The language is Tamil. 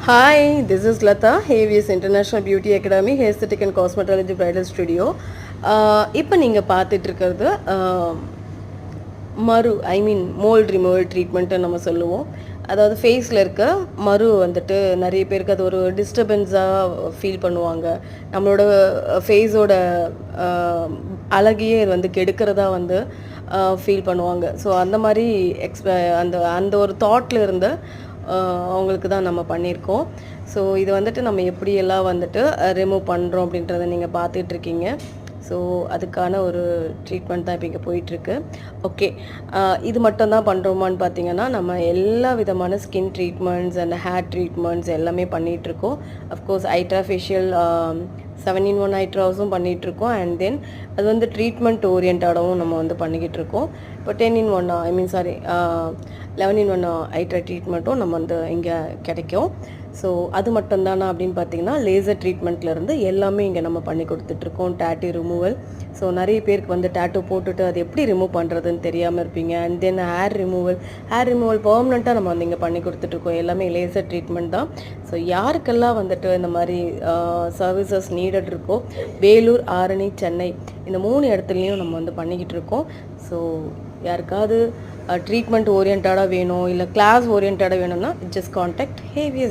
Hi, this is Lata, AVS International Beauty Academy, Aesthetic and Cosmetology Bridal Studio. இப்போ நீங்கள் பார்த்துட்டு இருக்கிறது மறு மோல்ட் ரிமூவல் ட்ரீட்மெண்ட்டு நம்ம சொல்லுவோம். அதாவது ஃபேஸில் இருக்க மறு வந்துட்டு நிறைய பேருக்கு அது ஒரு டிஸ்டர்பன்ஸாக ஃபீல் பண்ணுவாங்க. நம்மளோட ஃபேஸோட அழகையே வந்து கெடுக்கிறதா வந்து ஃபீல் பண்ணுவாங்க. ஸோ அந்த மாதிரி அந்த அந்த ஒரு தாட்டில் இருந்து அவங்களுக்கு தான் நம்ம பண்ணியிருக்கோம். ஸோ இது வந்துட்டு நம்ம எப்படியெல்லாம் வந்துட்டு ரிமூவ் பண்ணுறோம் அப்படின்றத நீங்கள் பார்த்துட்ருக்கீங்க. ஸோ அதுக்கான ஒரு ட்ரீட்மெண்ட் தான் இப்போ இங்கே போயிட்டுருக்கு. ஓகே, இது மட்டும் தான் பண்ணுறோமான்னு பார்த்தீங்கன்னா, நம்ம எல்லா விதமான skin treatments and hair treatments எல்லாமே பண்ணிகிட்ருக்கோம். அஃப்கோர்ஸ் ஐட்ரா ஃபேஷியல் 7-in-1 ஐட்ராஸும் பண்ணிகிட்ருக்கோம். அண்ட் தென் அது வந்து ட்ரீட்மெண்ட் ஓரியன்டாகவும் நம்ம வந்து பண்ணிக்கிட்டு இருக்கோம். இப்போ 10-in-1 11-in-1 ஐட்ரா ட்ரீட்மெண்ட்டும் நம்ம வந்து இங்கே கிடைக்கும். ஸோ அது மட்டும்தானா அப்படின்னு பார்த்தீங்கன்னா, லேசர் ட்ரீட்மெண்ட்லேருந்து எல்லாமே இங்கே நம்ம பண்ணி கொடுத்துட்ருக்கோம். Tattoo removal. ஸோ நிறைய பேருக்கு வந்து டேட்டூ போட்டுட்டு அது எப்படி ரிமூவ் பண்ணுறதுன்னு தெரியாமல் இருப்பீங்க. அண்ட் தென் ஹேர் ரிமூவல் பர்மனெண்ட்டாக நம்ம வந்து இங்கே பண்ணி கொடுத்துட்ருக்கோம். எல்லாமே லேசர் ட்ரீட்மெண்ட் தான். ஸோ யாருக்கெல்லாம் வந்துட்டு இந்த மாதிரி சர்வீசஸ் நீடட் இருக்கோ, வேலூர், ஆரணி, சென்னை இந்த 3 இடத்துலையும் நம்ம வந்து பண்ணிக்கிட்டு இருக்கோம். ஸோ யாருக்காவது ட்ரீட்மெண்ட் ஓரியன்டாக வேணும், இல்லை கிளாஸ் ஓரியன்டாக வேணும்னா ஜஸ்ட் கான்டாக்ட் AVS